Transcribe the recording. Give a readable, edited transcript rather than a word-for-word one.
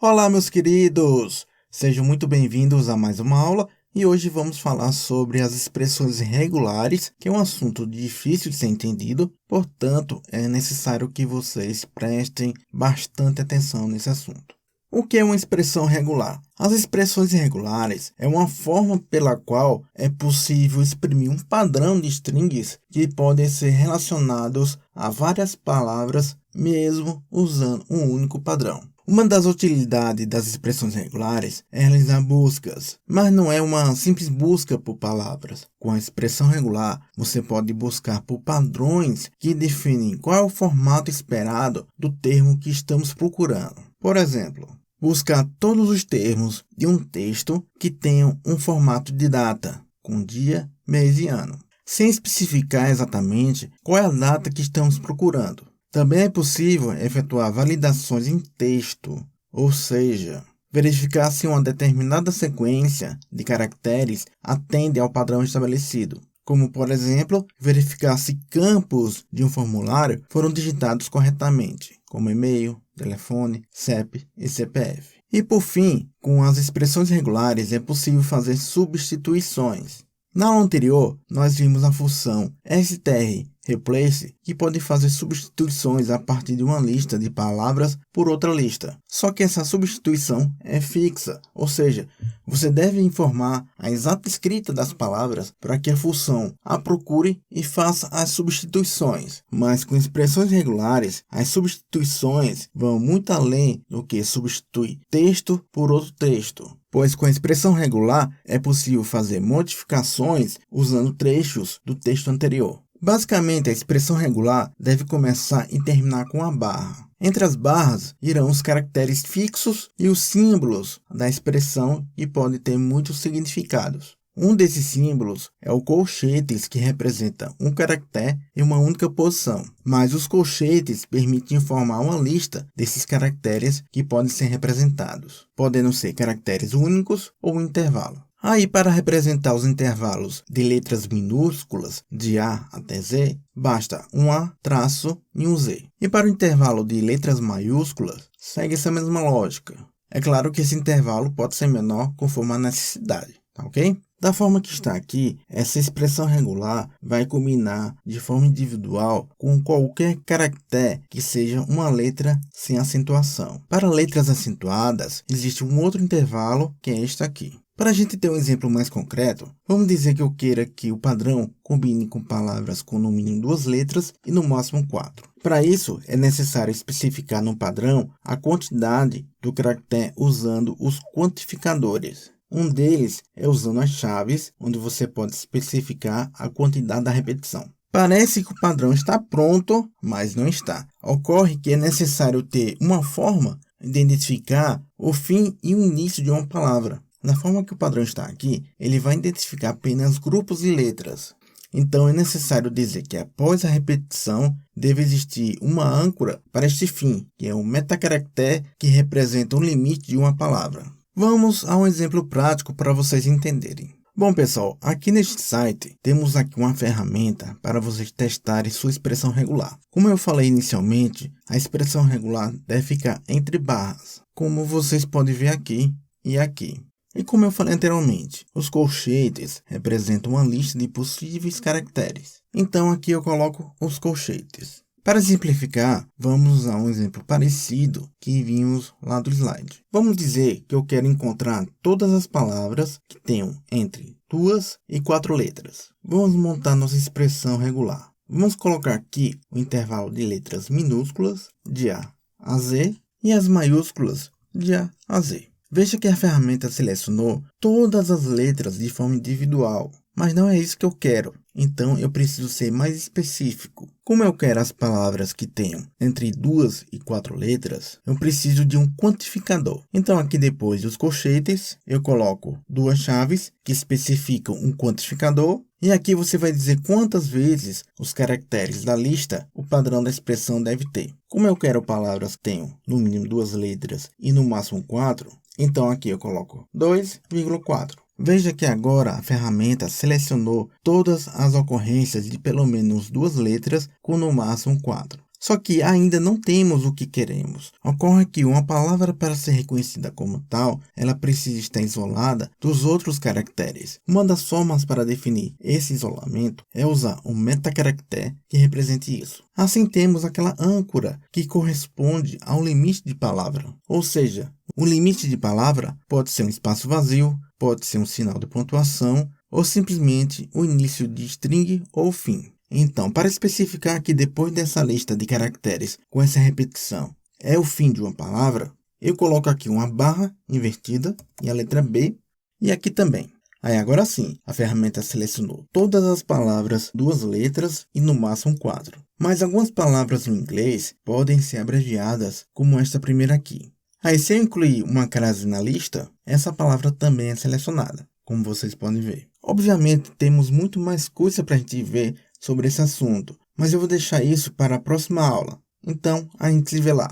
Olá, meus queridos! Sejam muito bem-vindos a mais uma aula e hoje vamos falar sobre as expressões irregulares, que é um assunto difícil de ser entendido, portanto, é necessário que vocês prestem bastante atenção nesse assunto. O que é uma expressão regular? As expressões irregulares é uma forma pela qual é possível exprimir um padrão de strings que podem ser relacionados a várias palavras, mesmo usando um único padrão. Uma das utilidades das expressões regulares é realizar buscas, mas não é uma simples busca por palavras. Com a expressão regular, você pode buscar por padrões que definem qual é o formato esperado do termo que estamos procurando. Por exemplo, buscar todos os termos de um texto que tenham um formato de data, com dia, mês e ano, sem especificar exatamente qual é a data que estamos procurando. Também é possível efetuar validações em texto, ou seja, verificar se uma determinada sequência de caracteres atende ao padrão estabelecido, como, por exemplo, verificar se campos de um formulário foram digitados corretamente, como e-mail, telefone, CEP e CPF. E, por fim, com as expressões regulares é possível fazer substituições. Na aula anterior, nós vimos a função strreplace, que pode fazer substituições a partir de uma lista de palavras por outra lista. Só que essa substituição é fixa, ou seja, você deve informar a exata escrita das palavras para que a função a procure e faça as substituições. Mas com expressões regulares, as substituições vão muito além do que substituir texto por outro texto, pois com a expressão regular é possível fazer modificações usando trechos do texto anterior. Basicamente, a expressão regular deve começar e terminar com a barra. Entre as barras irão os caracteres fixos e os símbolos da expressão, que podem ter muitos significados. Um desses símbolos é o colchetes, que representa um caractere em uma única posição, mas os colchetes permitem formar uma lista desses caracteres que podem ser representados, podendo ser caracteres únicos ou intervalo. Aí, para representar os intervalos de letras minúsculas, de A até Z, basta um A, traço e um Z. E para o intervalo de letras maiúsculas, segue essa mesma lógica. É claro que esse intervalo pode ser menor conforme a necessidade, tá ok? Da forma que está aqui, essa expressão regular vai combinar de forma individual com qualquer caractere que seja uma letra sem acentuação. Para letras acentuadas, existe um outro intervalo, que é este aqui. Para a gente ter um exemplo mais concreto, vamos dizer que eu queira que o padrão combine com palavras com no mínimo 2 letras e no máximo 4. Para isso, é necessário especificar no padrão a quantidade do caractere usando os quantificadores. Um deles é usando as chaves, onde você pode especificar a quantidade da repetição. Parece que o padrão está pronto, mas não está. Ocorre que é necessário ter uma forma de identificar o fim e o início de uma palavra. Na forma que o padrão está aqui, ele vai identificar apenas grupos de letras. Então, é necessário dizer que após a repetição, deve existir uma âncora para este fim, que é um metacaractere que representa o limite de uma palavra. Vamos a um exemplo prático para vocês entenderem. Bom, pessoal, aqui neste site, temos aqui uma ferramenta para vocês testarem sua expressão regular. Como eu falei inicialmente, a expressão regular deve ficar entre barras, como vocês podem ver aqui e aqui. E como eu falei anteriormente, os colchetes representam uma lista de possíveis caracteres. Então aqui eu coloco os colchetes. Para simplificar, vamos usar um exemplo parecido que vimos lá do slide. Vamos dizer que eu quero encontrar todas as palavras que tenham entre 2 e 4 letras. Vamos montar nossa expressão regular. Vamos colocar aqui o intervalo de letras minúsculas de A a Z e as maiúsculas de A a Z. Veja que a ferramenta selecionou todas as letras de forma individual, mas não é isso que eu quero. Então, eu preciso ser mais específico. Como eu quero as palavras que tenham entre 2 e 4 letras, eu preciso de um quantificador. Então, aqui depois dos colchetes, eu coloco duas chaves que especificam um quantificador. E aqui você vai dizer quantas vezes os caracteres da lista o padrão da expressão deve ter. Como eu quero palavras que tenham no mínimo 2 letras e no máximo 4, então aqui eu coloco 2,4. Veja que agora a ferramenta selecionou todas as ocorrências de pelo menos 2 letras com no máximo 4. Só que ainda não temos o que queremos. Ocorre que uma palavra, para ser reconhecida como tal, ela precisa estar isolada dos outros caracteres. Uma das formas para definir esse isolamento é usar um metacaractere que represente isso. Assim temos aquela âncora que corresponde ao limite de palavra. Ou seja, o limite de palavra pode ser um espaço vazio, pode ser um sinal de pontuação ou simplesmente o início de string ou fim. Então, para especificar que depois dessa lista de caracteres com essa repetição é o fim de uma palavra, eu coloco aqui uma barra invertida e a letra B e aqui também. Aí agora sim, a ferramenta selecionou todas as palavras, 2 letras e no máximo 4. Mas algumas palavras no inglês podem ser abreviadas, como esta primeira aqui. Aí se eu incluir uma crase na lista, essa palavra também é selecionada, como vocês podem ver. Obviamente temos muito mais coisa para a gente ver sobre esse assunto, mas eu vou deixar isso para a próxima aula. Então, a gente se vê lá.